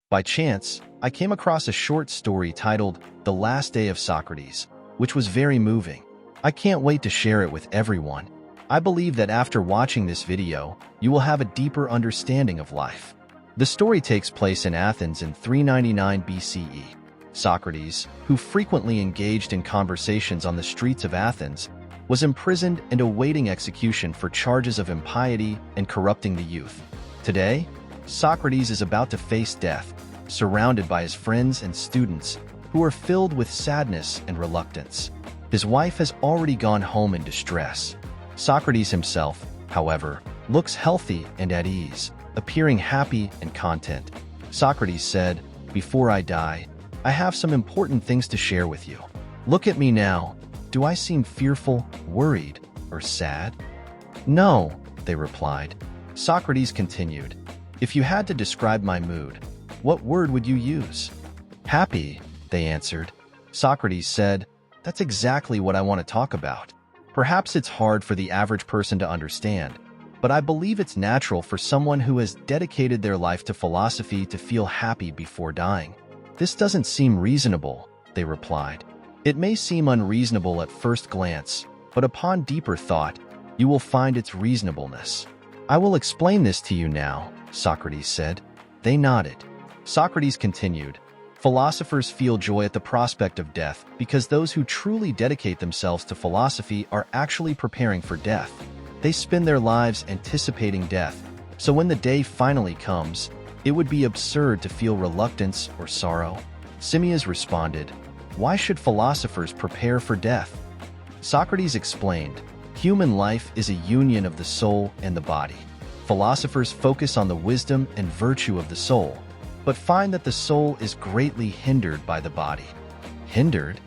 By chance, I came across a short story titled The Last Day of Socrates, which was very moving. I can't wait to share it with everyone. I believe that after watching this video, you will have a deeper understanding of life. The story takes place in Athens in 399 BCE. Socrates, who frequently engaged in conversations on the streets of Athens, was imprisoned and awaiting execution for charges of impiety and corrupting the youth. Today, Socrates is about to face death, surrounded by his friends and students who are filled with sadness and reluctance. His wife has already gone home in distress. Socrates himself, however, looks healthy and at ease, appearing happy and content. Socrates said, "Before I die, I have some important things to share with you. Look at me now. Do I seem fearful, worried, or sad?" "No," they replied. Socrates continued, "If you had to describe my mood, what word would you use?" "Happy," they answered. Socrates said, "That's exactly what I want to talk about. Perhaps it's hard for the average person to understand, but I believe it's natural for someone who has dedicated their life to philosophy to feel happy before dying." "This doesn't seem reasonable," they replied. "It may seem unreasonable at first glance, but upon deeper thought, you will find its reasonableness." "I will explain this to you now," Socrates said. They nodded. Socrates continued, "Philosophers feel joy at the prospect of death because those who truly dedicate themselves to philosophy are actually preparing for death. They spend their lives anticipating death, so when the day finally comes, it would be absurd to feel reluctance or sorrow." Simmias responded, "Why should philosophers prepare for death?" Socrates explained, "Human life is a union of the soul and the body. Philosophers focus on the wisdom and virtue of the soul, but find that the soul is greatly hindered by the body." "Hindered?"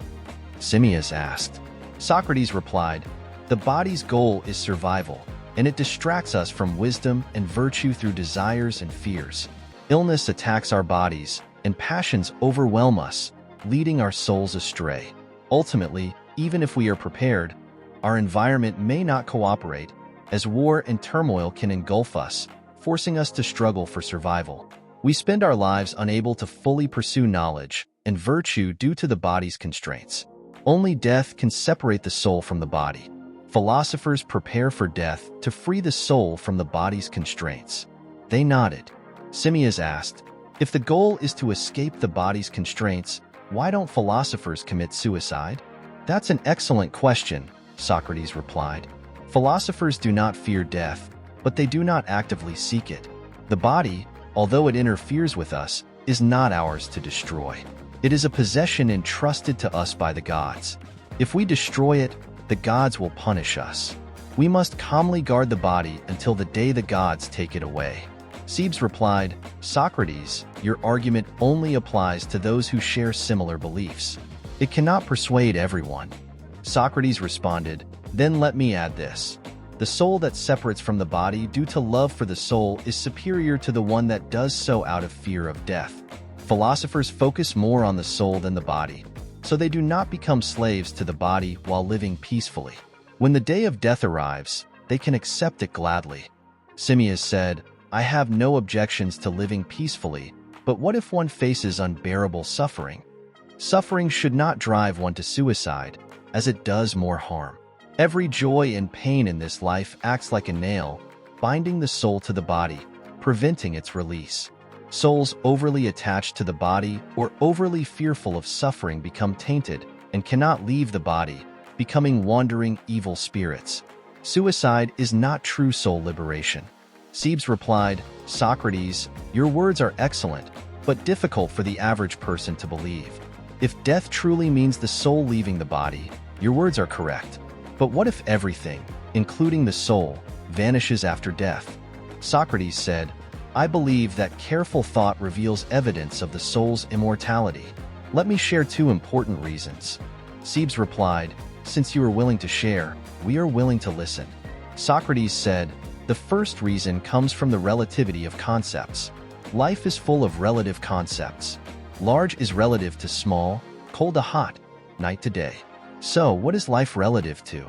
Simmias asked. Socrates replied, "The body's goal is survival, and it distracts us from wisdom and virtue through desires and fears. Illness attacks our bodies, and passions overwhelm us, leading our souls astray. Ultimately, even if we are prepared, our environment may not cooperate, as war and turmoil can engulf us, forcing us to struggle for survival. We spend our lives unable to fully pursue knowledge and virtue due to the body's constraints. Only death can separate the soul from the body. Philosophers prepare for death to free the soul from the body's constraints." They nodded. Simmias asked, "If the goal is to escape the body's constraints, why don't philosophers commit suicide?" "That's an excellent question," Socrates replied. "Philosophers do not fear death, but they do not actively seek it. The body, although it interferes with us, is not ours to destroy. It is a possession entrusted to us by the gods. If we destroy it, the gods will punish us. We must calmly guard the body until the day the gods take it away." Cebes replied, "Socrates, your argument only applies to those who share similar beliefs. It cannot persuade everyone." Socrates responded, "Then let me add this. The soul that separates from the body due to love for the soul is superior to the one that does so out of fear of death. Philosophers focus more on the soul than the body, so they do not become slaves to the body while living peacefully. When the day of death arrives, they can accept it gladly." Simmias said, "I have no objections to living peacefully, but what if one faces unbearable suffering? Suffering should not drive one to suicide, as it does more harm. Every joy and pain in this life acts like a nail, binding the soul to the body, preventing its release. Souls overly attached to the body or overly fearful of suffering become tainted and cannot leave the body, becoming wandering evil spirits. Suicide is not true soul liberation." Cebes replied, "Socrates, your words are excellent, but difficult for the average person to believe. If death truly means the soul leaving the body, your words are correct. But what if everything, including the soul, vanishes after death?" Socrates said, "I believe that careful thought reveals evidence of the soul's immortality. Let me share 2 important reasons." Cebes replied, "Since you are willing to share, we are willing to listen." Socrates said, "The first reason comes from the relativity of concepts. Life is full of relative concepts. Large is relative to small, cold to hot, night to day. So, what is life relative to?"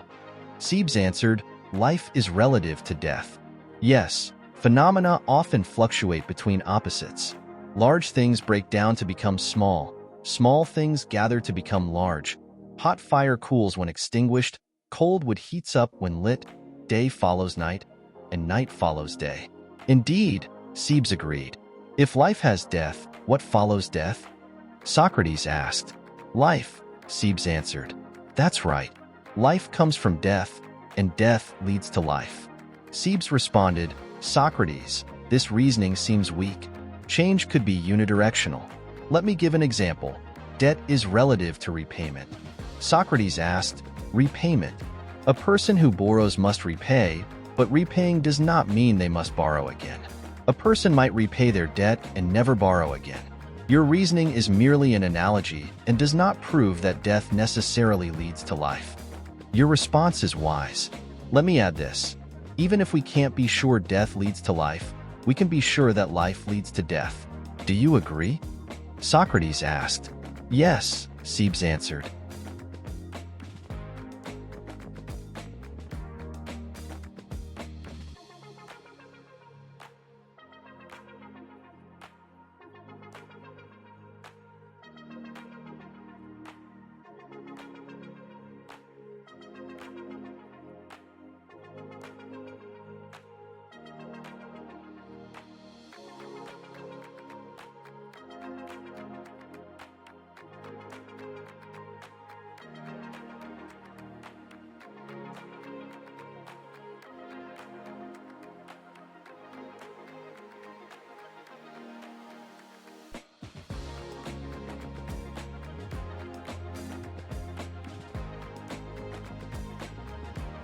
Cebes answered, "Life is relative to death." Yes, phenomena often fluctuate between opposites. Large things break down to become small. Small things gather to become large. Hot fire cools when extinguished. Cold wood heats up when lit. Day follows night, and night follows day. Indeed, Cebes agreed. If life has death, what follows death? Socrates asked. Life, Cebes answered. That's right. Life comes from death, and death leads to life. Cebes responded, Socrates, this reasoning seems weak. Change could be unidirectional. Let me give an example. Debt is relative to repayment. Socrates asked, repayment. A person who borrows must repay, but repaying does not mean they must borrow again. A person might repay their debt and never borrow again. Your reasoning is merely an analogy and does not prove that death necessarily leads to life. Your response is wise. Let me add this. Even if we can't be sure death leads to life, we can be sure that life leads to death. Do you agree? Socrates asked. Yes, Cebes answered.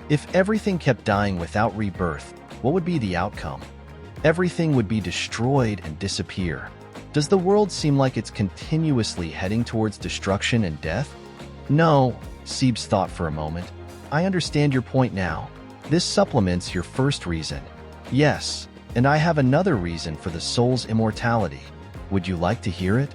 If everything kept dying without rebirth, what would be the outcome? Everything would be destroyed and disappear. Does the world seem like it's continuously heading towards destruction and death? No, Cebes thought for a moment. I understand your point now. This supplements your first reason. Yes, and I have another reason for the soul's immortality. Would you like to hear it?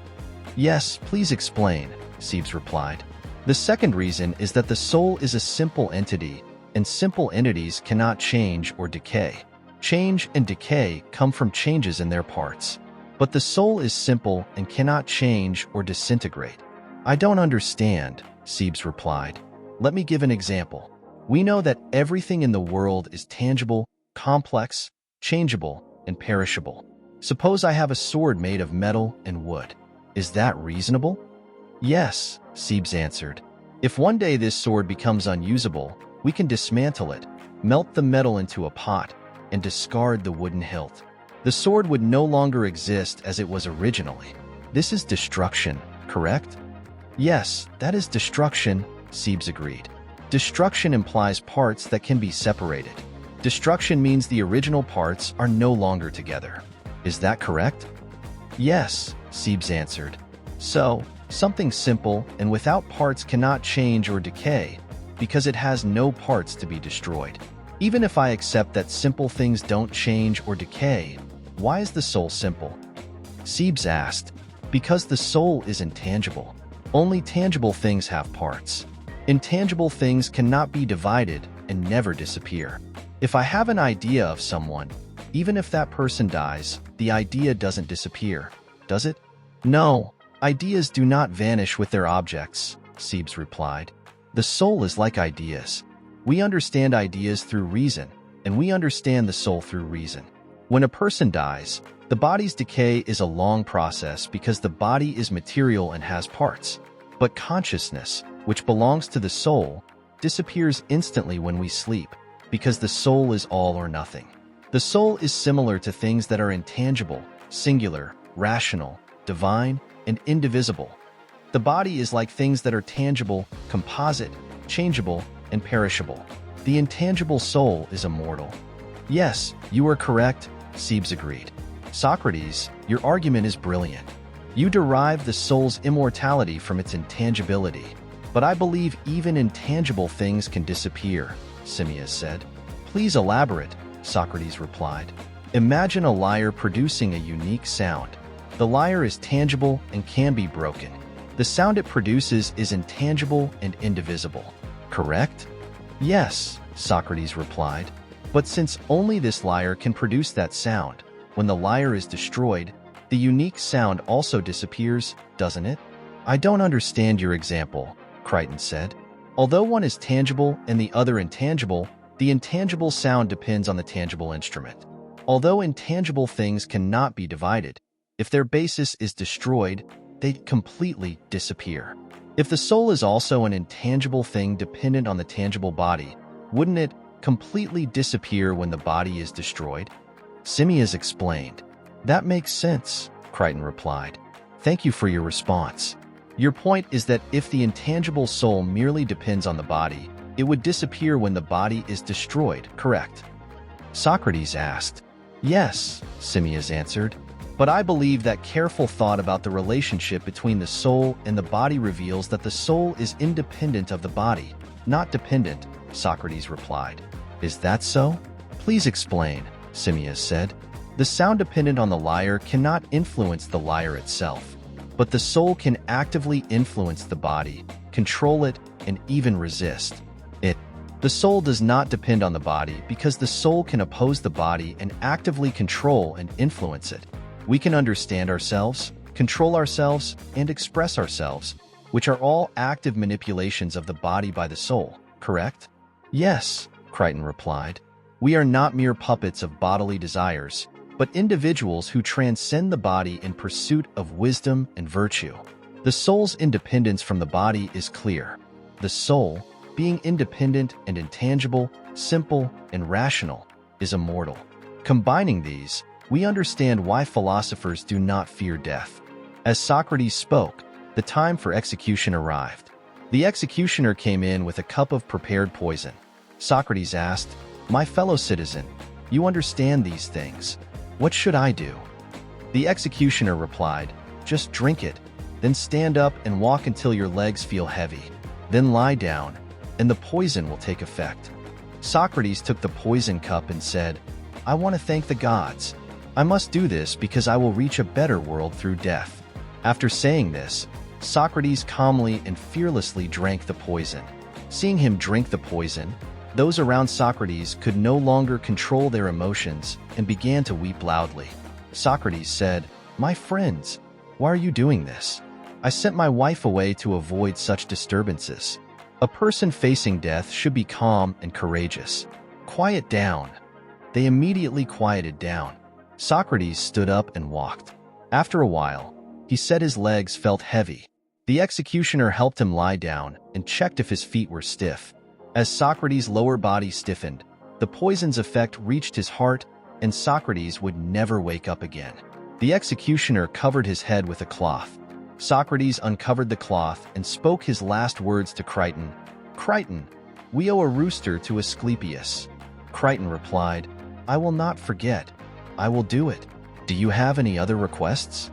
Yes, please explain, Cebes replied. The second reason is that the soul is a simple entity, and simple entities cannot change or decay. Change and decay come from changes in their parts. But the soul is simple and cannot change or disintegrate. I don't understand, Cebes replied. Let me give an example. We know that everything in the world is tangible, complex, changeable, and perishable. Suppose I have a sword made of metal and wood. Is that reasonable? Yes, Cebes answered. If one day this sword becomes unusable, we can dismantle it, melt the metal into a pot, and discard the wooden hilt. The sword would no longer exist as it was originally. This is destruction, correct? Yes, that is destruction, Cebes agreed. Destruction implies parts that can be separated. Destruction means the original parts are no longer together. Is that correct? Yes, Cebes answered. So, something simple and without parts cannot change or decay, because it has no parts to be destroyed. Even if I accept that simple things don't change or decay, why is the soul simple? Cebes asked, because the soul is intangible. Only tangible things have parts. Intangible things cannot be divided and never disappear. If I have an idea of someone, even if that person dies, the idea doesn't disappear, does it? No, ideas do not vanish with their objects, Cebes replied. The soul is like ideas. We understand ideas through reason, and we understand the soul through reason. When a person dies, the body's decay is a long process because the body is material and has parts. But consciousness, which belongs to the soul, disappears instantly when we sleep, because the soul is all or nothing. The soul is similar to things that are intangible, singular, rational, divine, and indivisible. The body is like things that are tangible, composite, changeable, and perishable. The intangible soul is immortal. Yes, you are correct, Cebes agreed. Socrates, your argument is brilliant. You derive the soul's immortality from its intangibility. But I believe even intangible things can disappear, Simmias said. Please elaborate, Socrates replied. Imagine a lyre producing a unique sound. The lyre is tangible and can be broken. The sound it produces is intangible and indivisible. Correct? Yes, Socrates replied. But since only this lyre can produce that sound, when the lyre is destroyed, the unique sound also disappears, doesn't it? I don't understand your example, Crichton said. Although one is tangible and the other intangible, the intangible sound depends on the tangible instrument. Although intangible things cannot be divided, if their basis is destroyed, they completely disappear. If the soul is also an intangible thing dependent on the tangible body, wouldn't it completely disappear when the body is destroyed? Simmias explained. That makes sense, Crichton replied. Thank you for your response. Your point is that if the intangible soul merely depends on the body, it would disappear when the body is destroyed, correct? Socrates asked. Yes, Simmias answered. But I believe that careful thought about the relationship between the soul and the body reveals that the soul is independent of the body, not dependent, Socrates replied. Is that so? Please explain, Simmias said. The sound dependent on the lyre cannot influence the lyre itself, but the soul can actively influence the body, control it, and even resist it. The soul does not depend on the body because the soul can oppose the body and actively control and influence it. We can understand ourselves, control ourselves, and express ourselves, which are all active manipulations of the body by the soul, correct? Yes, Crichton replied. We are not mere puppets of bodily desires, but individuals who transcend the body in pursuit of wisdom and virtue. The soul's independence from the body is clear. The soul, being independent and intangible, simple and rational, is immortal. Combining these, we understand why philosophers do not fear death. As Socrates spoke, the time for execution arrived. The executioner came in with a cup of prepared poison. Socrates asked, My fellow citizen, you understand these things. What should I do? The executioner replied, Just drink it, then stand up and walk until your legs feel heavy. Then lie down, and the poison will take effect. Socrates took the poison cup and said, I want to thank the gods. I must do this because I will reach a better world through death. After saying this, Socrates calmly and fearlessly drank the poison. Seeing him drink the poison, those around Socrates could no longer control their emotions and began to weep loudly. Socrates said, My friends, why are you doing this? I sent my wife away to avoid such disturbances. A person facing death should be calm and courageous. Quiet down. They immediately quieted down. Socrates stood up and walked. After a while, he said his legs felt heavy. The executioner helped him lie down and checked if his feet were stiff. As Socrates' lower body stiffened, the poison's effect reached his heart, and Socrates would never wake up again. The executioner covered his head with a cloth. Socrates uncovered the cloth and spoke his last words to Crichton. Crichton, we owe a rooster to Asclepius. Crichton replied, I will not forget. I will do it. Do you have any other requests?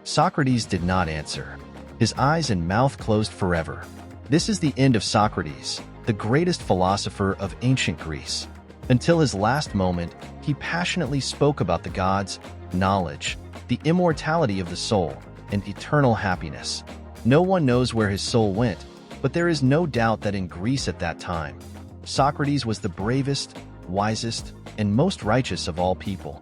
Socrates did not answer. His eyes and mouth closed forever. This is the end of Socrates, the greatest philosopher of ancient Greece. Until his last moment, he passionately spoke about the gods, knowledge, the immortality of the soul, and eternal happiness. No one knows where his soul went, but there is no doubt that in Greece at that time, Socrates was the bravest, wisest, and most righteous of all people.